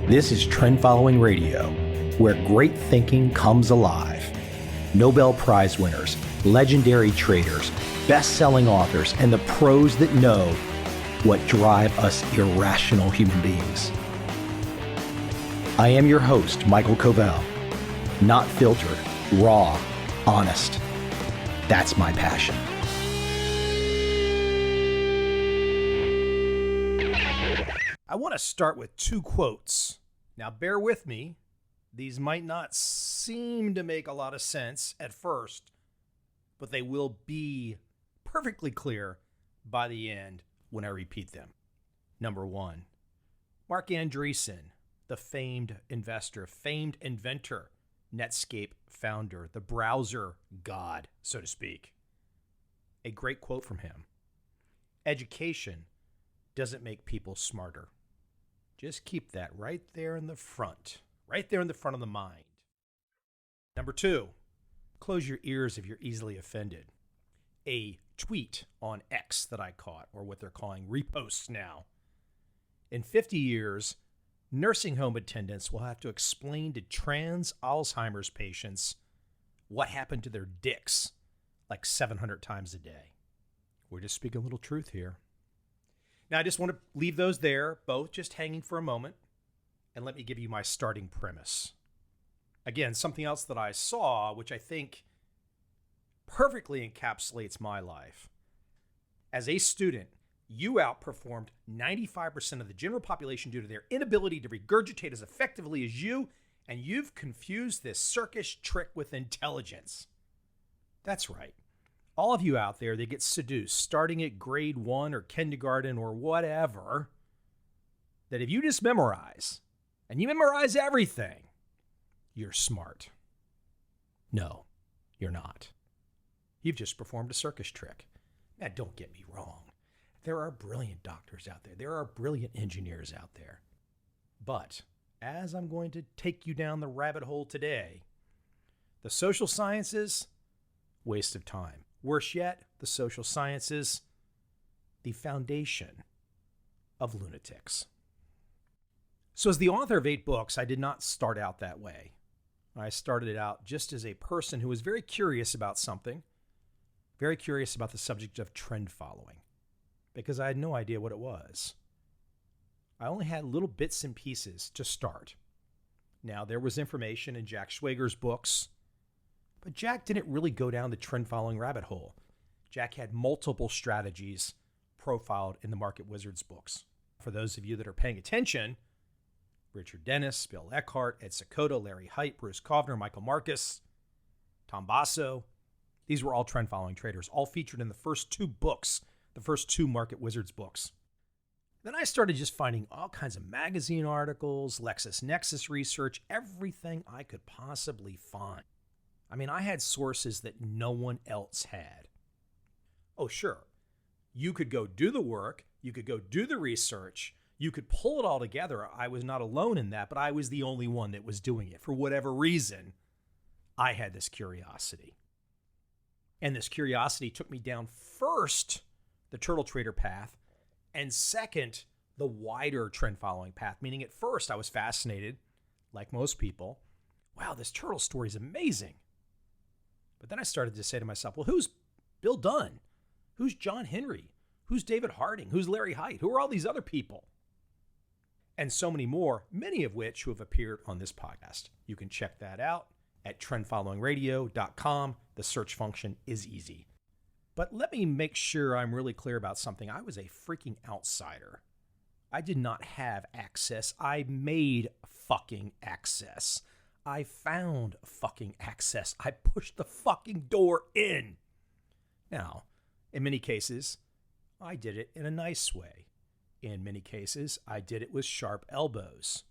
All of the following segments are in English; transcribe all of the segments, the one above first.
This is Trend Following Radio, where great thinking comes alive. Nobel Prize winners, legendary traders, best-selling authors, and the pros that know what drive us irrational human beings. I am your host, Michael Covel. Not filtered, raw, honest. That's my passion. I want to start with two quotes. Now, bear with me. These might not seem to make a lot of sense at first, but they will be perfectly clear by the end when I repeat them. Number one, Mark Andreessen, the famed investor, famed inventor, Netscape founder, the browser god, so to speak. A great quote from him. Education doesn't make people smarter. Just keep that right there in the front of the mind. Number two, close your ears if you're easily offended. A tweet on X that I caught, or what they're calling reposts now. In 50 years, nursing home attendants will have to explain to trans Alzheimer's patients what happened to their dicks like 700 times a day. We're just speaking a little truth here. Now, I just want to leave those there, both just hanging for a moment, and let me give you my starting premise. Again, something else that I saw, which I think perfectly encapsulates my life. As a student, you outperformed 95% of the general population due to their inability to regurgitate as effectively as you, and you've confused this circus trick with intelligence. That's right. All of you out there that get seduced starting at grade 1 or kindergarten or whatever, that if you just memorize, and you memorize everything, you're smart. No, you're not. You've just performed a circus trick. Now, don't get me wrong. There are brilliant doctors out there. There are brilliant engineers out there. But as I'm going to take you down the rabbit hole today, the social sciences, waste of time. Worse yet, the social sciences, the foundation of lunatics. So as the author of 8 books, I did not start out that way. I started out just as a person who was very curious about something, very curious about the subject of trend following, because I had no idea what it was. I only had little bits and pieces to start. Now, there was information in Jack Schwager's books, but Jack didn't really go down the trend following rabbit hole. Jack had multiple strategies profiled in the Market Wizards books. For those of you that are paying attention, Richard Dennis, Bill Eckhart, Ed Sekoto, Larry Hite, Bruce Kovner, Michael Marcus, Tom Basso, these were all trend following traders, all featured in the first 2 books, the first 2 Market Wizards books. Then I started just finding all kinds of magazine articles, LexisNexis research, everything I could possibly find. I mean, I had sources that no one else had. Oh, sure. You could go do the work. You could go do the research. You could pull it all together. I was not alone in that, but I was the only one that was doing it. For whatever reason, I had this curiosity. And this curiosity took me down first, the turtle trader path, and second, the wider trend following path. Meaning at first I was fascinated, like most people. Wow, this turtle story is amazing. But then I started to say to myself, well, who's Bill Dunn? Who's John Henry? Who's David Harding? Who's Larry Hite? Who are all these other people? And so many more, many of which who have appeared on this podcast. You can check that out at trendfollowingradio.com. The search function is easy. But let me make sure I'm really clear about something. I was a freaking outsider. I did not have access. I made fucking access. I found fucking access. I pushed the fucking door in. Now, in many cases, I did it in a nice way. In many cases, I did it with sharp elbows.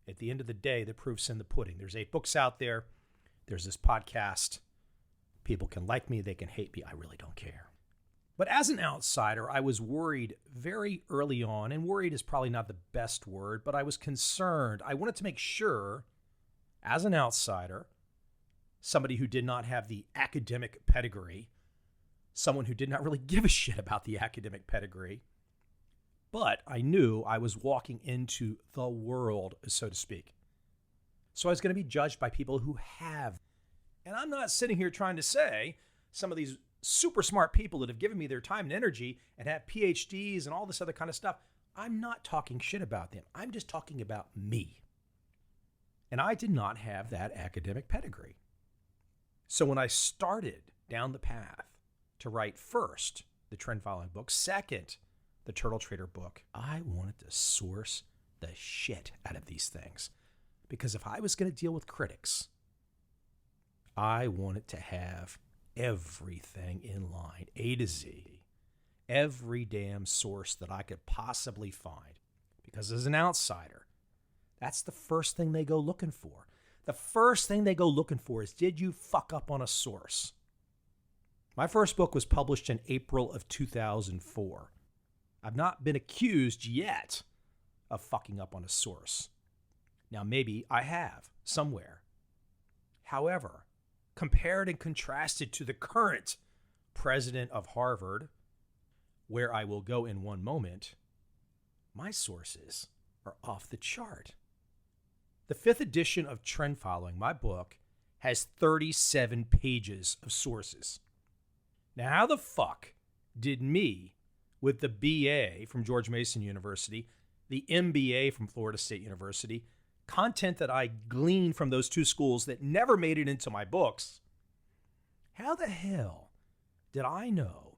At the end of the day, the proof's in the pudding. There's 8 books out there. There's this podcast. People can like me. They can hate me. I really don't care. But as an outsider, I was worried very early on, and worried is probably not the best word, but I was concerned. I wanted to make sure, as an outsider, somebody who did not have the academic pedigree, someone who did not really give a shit about the academic pedigree, But I knew I was walking into the world, so to speak. So I was going to be judged by people who have. And I'm not sitting here trying to say some of these super smart people that have given me their time and energy and have PhDs and all this other kind of stuff. I'm not talking shit about them. I'm just talking about me. And I did not have that academic pedigree. So when I started down the path to write first the trend following book, second, the Turtle Trader book, I wanted to source the shit out of these things. Because if I was going to deal with critics, I wanted to have everything in line, A to Z, every damn source that I could possibly find. Because as an outsider, that's the first thing they go looking for. The first thing they go looking for is, did you fuck up on a source? My first book was published in April of 2004. I've not been accused yet of fucking up on a source. Now, maybe I have somewhere. However, compared and contrasted to the current president of Harvard, where I will go in one moment, my sources are off the chart. The 5th edition of Trend Following, my book, has 37 pages of sources. Now, how the fuck did me, with the BA from George Mason University, the MBA from Florida State University, content that I gleaned from those two schools that never made it into my books, how the hell did I know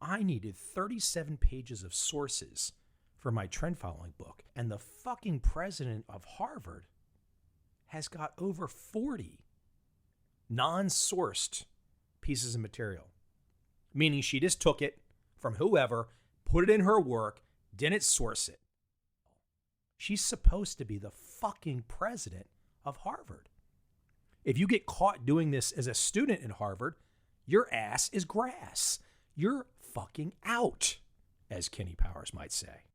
I needed 37 pages of sources for my trend following book, and the fucking president of Harvard has got over 40 non-sourced pieces of material? Meaning she just took it from whoever, put it in her work, didn't source it. She's supposed to be the fucking president of Harvard. If you get caught doing this as a student in Harvard, your ass is grass. You're fucking out, as Kenny Powers might say.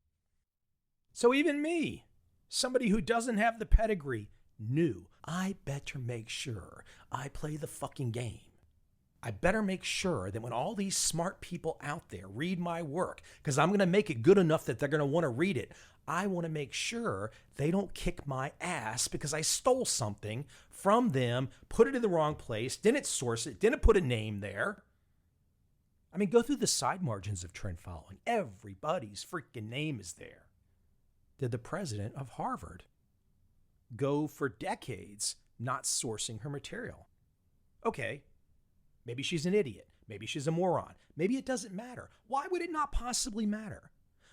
So even me, somebody who doesn't have the pedigree, knew I better make sure I play the fucking game. I better make sure that when all these smart people out there read my work, because I'm going to make it good enough that they're going to want to read it, I want to make sure they don't kick my ass because I stole something from them, put it in the wrong place, didn't source it, didn't put a name there. I mean, go through the side margins of trend following. Everybody's freaking name is there. Did the president of Harvard go for decades not sourcing her material? Okay, maybe she's an idiot. Maybe she's a moron. Maybe it doesn't matter. Why would it not possibly matter?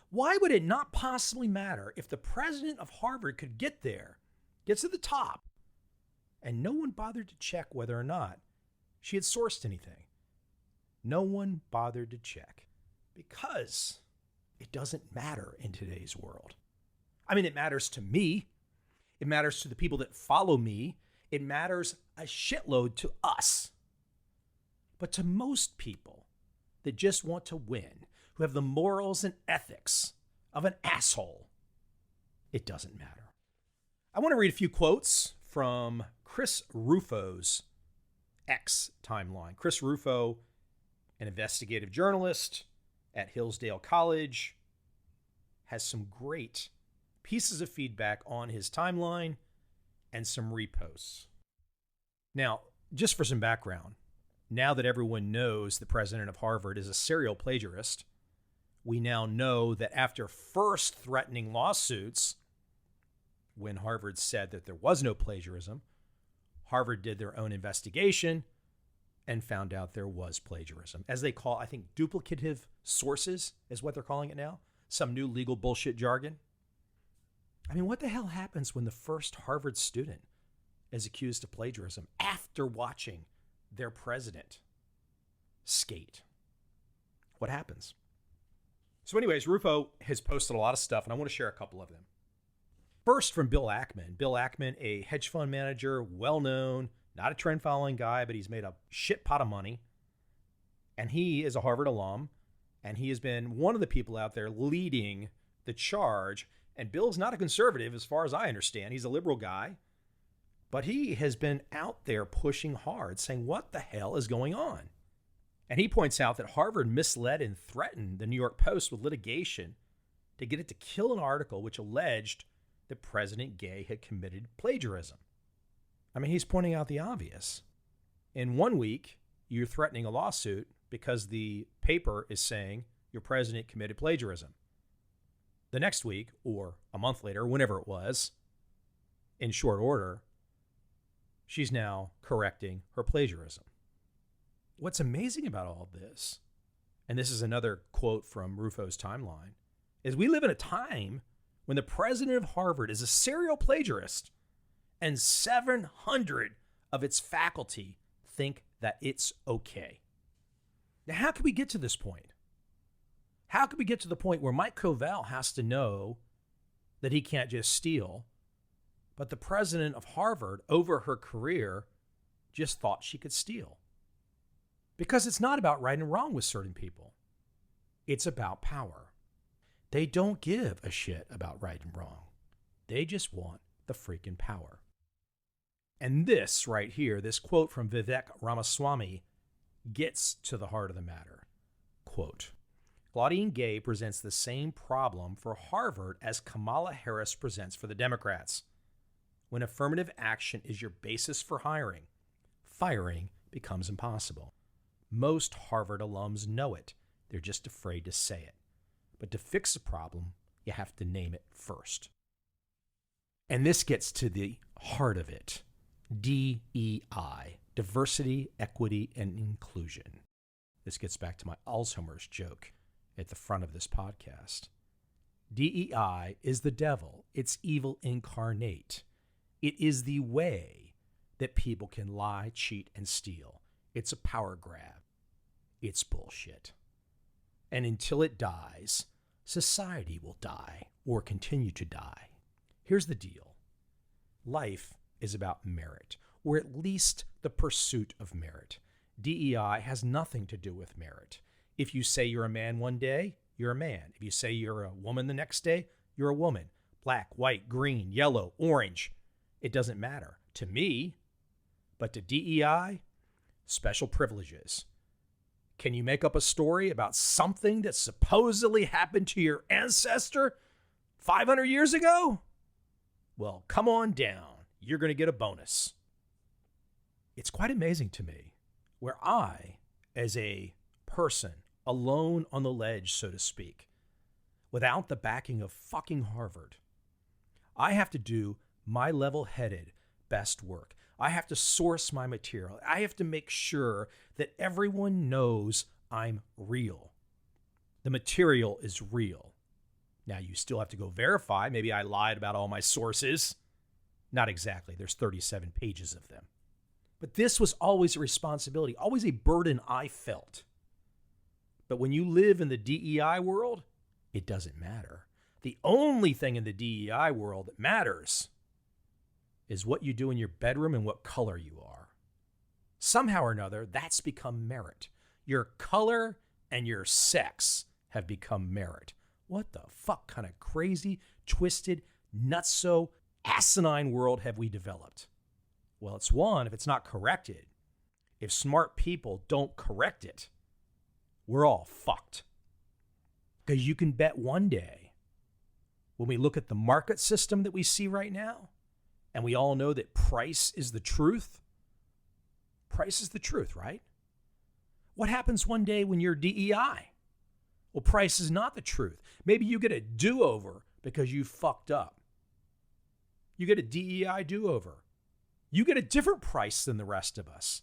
Why would it not possibly matter if the president of Harvard could get there, get to the top, and no one bothered to check whether or not she had sourced anything? No one bothered to check because it doesn't matter in today's world. I mean, it matters to me. It matters to the people that follow me. It matters a shitload to us. But to most people that just want to win, who have the morals and ethics of an asshole, it doesn't matter. I want to read a few quotes from Chris Rufo's X timeline. Chris Rufo, an investigative journalist at Hillsdale College, has some great pieces of feedback on his timeline and some reposts. Now, just for some background, now that everyone knows the president of Harvard is a serial plagiarist, we now know that after first threatening lawsuits, when Harvard said that there was no plagiarism, Harvard did their own investigation and found out there was plagiarism. As they call, I think, duplicative sources is what they're calling it now. Some new legal bullshit jargon. I mean, what the hell happens when the first Harvard student is accused of plagiarism after watching their president skate? What happens? So anyways, Rufo has posted a lot of stuff, and I want to share a couple of them. First, from Bill Ackman. Bill Ackman, a hedge fund manager, well-known, not a trend-following guy, but he's made a shit pot of money. And he is a Harvard alum, and he has been one of the people out there leading the charge. And Bill's not a conservative, as far as I understand. He's a liberal guy. But he has been out there pushing hard, saying, what the hell is going on? And he points out that Harvard misled and threatened the New York Post with litigation to get it to kill an article which alleged that President Gay had committed plagiarism. I mean, he's pointing out the obvious. In 1 week, you're threatening a lawsuit because the paper is saying your president committed plagiarism. The next week, or a month later, whenever it was, in short order, she's now correcting her plagiarism. What's amazing about all this, and this is another quote from Rufo's timeline, is we live in a time when the president of Harvard is a serial plagiarist and 700 of its faculty think that it's okay. Now, how can we get to this point? How can we get to the point where Mike Covel has to know that he can't just steal, but the president of Harvard, over her career, just thought she could steal? Because it's not about right and wrong with certain people. It's about power. They don't give a shit about right and wrong. They just want the freaking power. And this right here, this quote from Vivek Ramaswamy, gets to the heart of the matter. Quote, Claudine Gay presents the same problem for Harvard as Kamala Harris presents for the Democrats. When affirmative action is your basis for hiring, firing becomes impossible. Most Harvard alums know it. They're just afraid to say it. But to fix a problem, you have to name it first. And this gets to the heart of it. DEI, diversity, equity, and inclusion. This gets back to my Alzheimer's joke at the front of this podcast. DEI is the devil. It's evil incarnate. It is the way that people can lie, cheat, and steal. It's a power grab. It's bullshit. And until it dies, society will die or continue to die. Here's the deal. Life is about merit, or at least the pursuit of merit. DEI has nothing to do with merit. If you say you're a man one day, you're a man. If you say you're a woman the next day, you're a woman. Black, white, green, yellow, orange. It doesn't matter to me. But to DEI, special privileges. Can you make up a story about something that supposedly happened to your ancestor 500 years ago? Well, come on down. You're going to get a bonus. It's quite amazing to me where I, as a person, alone on the ledge, so to speak, without the backing of fucking Harvard, I have to do my level-headed best work. I have to source my material. I have to make sure that everyone knows I'm real. The material is real. Now, you still have to go verify. Maybe I lied about all my sources. Not exactly. There's 37 pages of them. But this was always a responsibility, always a burden I felt. But when you live in the DEI world, it doesn't matter. The only thing in the DEI world that matters is what you do in your bedroom and what color you are. Somehow or another, that's become merit. Your color and your sex have become merit. What the fuck kind of crazy, twisted, nutso, asinine world have we developed? Well, it's one, if it's not corrected, if smart people don't correct it, we're all fucked. Because you can bet one day, when we look at the market system that we see right now, and we all know that price is the truth. Price is the truth, right? What happens one day when you're DEI? Well, price is not the truth. Maybe you get a do-over because you fucked up. You get a DEI do-over. You get a different price than the rest of us.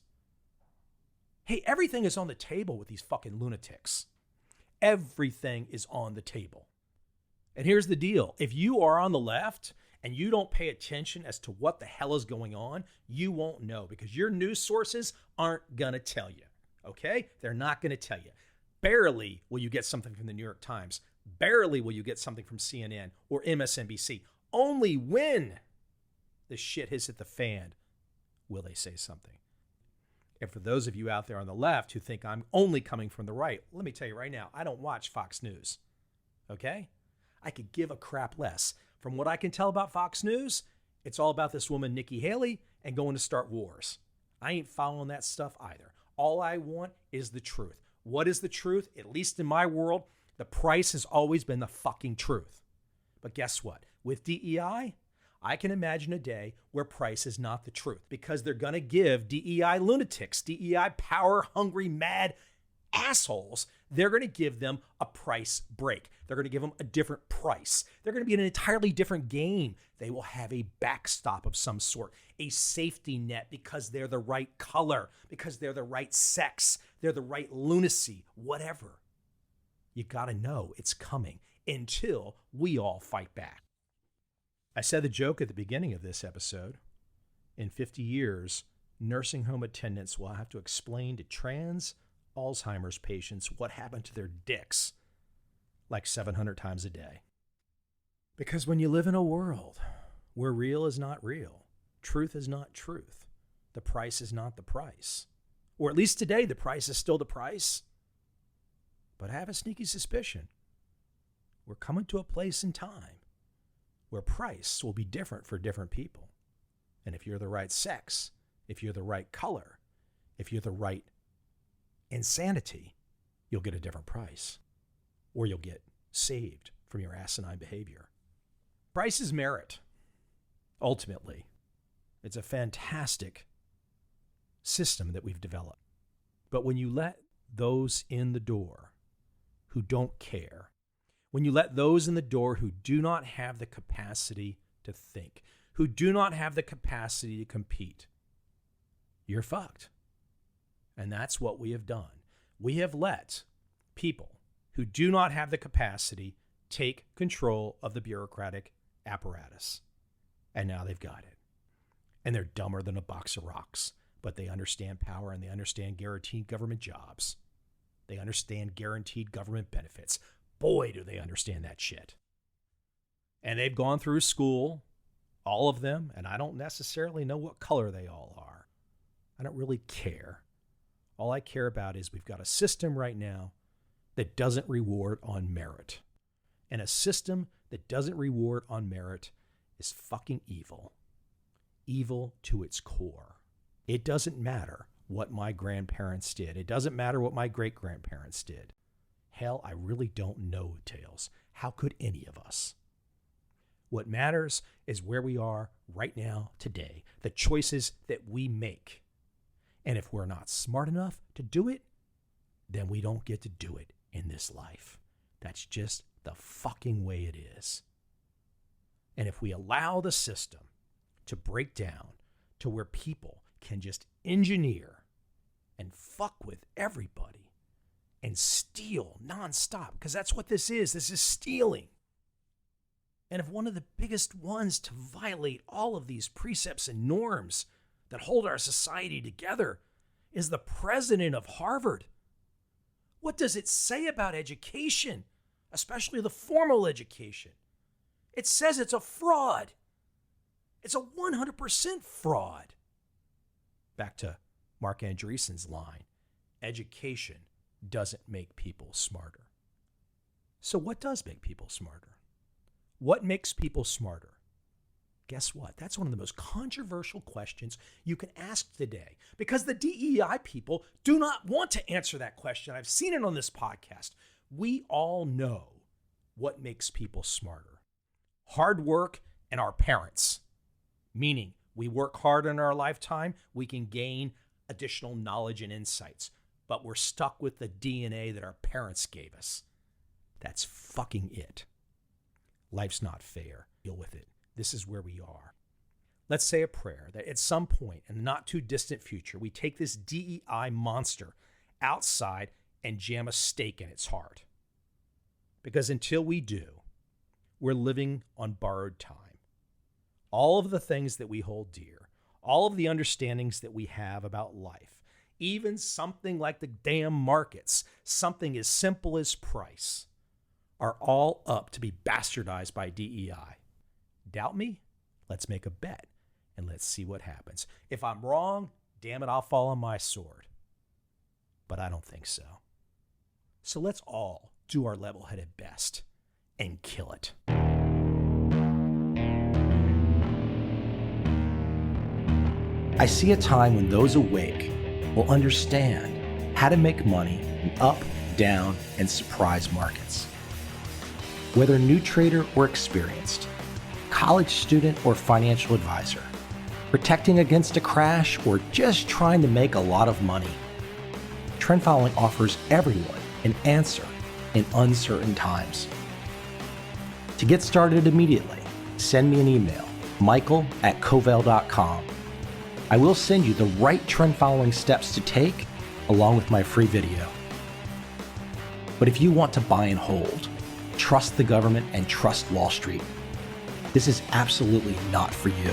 Hey, everything is on the table with these fucking lunatics. Everything is on the table. And here's the deal. If you are on the left and you don't pay attention as to what the hell is going on, you won't know because your news sources aren't going to tell you, okay? They're not going to tell you. Barely will you get something from the New York Times. Barely will you get something from CNN or MSNBC. Only when the shit has hit the fan will they say something. And for those of you out there on the left who think I'm only coming from the right, let me tell you right now, I don't watch Fox News, okay? I could give a crap less. From what I can tell about Fox News, it's all about this woman, Nikki Haley, and going to start wars. I ain't following that stuff either. All I want is the truth. What is the truth? At least in my world, The price has always been the fucking truth. But guess what? With DEI, I can imagine a day where price is not the truth, because they're going to give DEI lunatics, DEI power-hungry, mad assholes, they're going to give them a price break. They're going to give them a different price. They're going to be in an entirely different game. They will have a backstop of some sort, a safety net, because they're the right color, because they're the right sex, they're the right lunacy, whatever. You got to know it's coming until we all fight back. I said the joke at the beginning of this episode. In 50 years, nursing home attendants will have to explain to trans Alzheimer's patients what happened to their dicks like 700 times a day. Because when you live in a world where real is not real, truth is not truth, the price is not the price, or at least today the price is still the price, but I have a sneaky suspicion we're coming to a place in time where price will be different for different people. And if you're the right sex, if you're the right color, if you're the right insanity, you'll get a different price, or you'll get saved from your asinine behavior. Price is merit. Ultimately, it's a fantastic system that we've developed. But when you let those in the door who don't care, when you let those in the door who do not have the capacity to think, who do not have the capacity to compete, you're fucked. And that's what we have done. We have let people who do not have the capacity take control of the bureaucratic apparatus. And now they've got it. And they're dumber than a box of rocks, but they understand power and they understand guaranteed government jobs. They understand guaranteed government benefits. Boy, do they understand that shit. And they've gone through school, all of them, and I don't necessarily know what color they all are. I don't really care. All I care about is we've got a system right now that doesn't reward on merit. And a system that doesn't reward on merit is fucking evil. Evil to its core. It doesn't matter what my grandparents did. It doesn't matter what my great-grandparents did. Hell, I really don't know, Tails. How could any of us? What matters is where we are right now, today, the choices that we make. And if we're not smart enough to do it, then we don't get to do it in this life. That's just the fucking way it is. And if we allow the system to break down to where people can just engineer and fuck with everybody and steal nonstop, because that's what this is. This is stealing. And if one of the biggest ones to violate all of these precepts and norms that hold our society together is the president of Harvard, what does it say about education, especially the formal education? It says it's a fraud. It's a 100% fraud. Back to Mark Andreessen's line, education doesn't make people smarter. So what does make people smarter? What makes people smarter? Guess what? That's one of the most controversial questions you can ask today, because the DEI people do not want to answer that question. I've seen it on this podcast. We all know what makes people smarter. Hard work and our parents, meaning we work hard in our lifetime, we can gain additional knowledge and insights, but we're stuck with the DNA that our parents gave us. That's fucking it. Life's not fair. Deal with it. This is where we are. Let's say a prayer that at some point in the not too distant future, we take this DEI monster outside and jam a stake in its heart. Because until we do, we're living on borrowed time. All of the things that we hold dear, all of the understandings that we have about life, even something like the damn markets, something as simple as price, are all up to be bastardized by DEI. Doubt me? Let's make a bet and let's see what happens. If I'm wrong, damn it, I'll fall on my sword. But I don't think so. So let's all do our level-headed best and kill it. I see a time when those awake will understand how to make money in up, down, and surprise markets. Whether new trader or experienced, college student or financial advisor, protecting against a crash or just trying to make a lot of money, trend following offers everyone an answer in uncertain times. To get started immediately, send me an email, michael@covel.com. I will send you the right trend following steps to take along with my free video. But if you want to buy and hold, trust the government and trust Wall Street, this is absolutely not for you.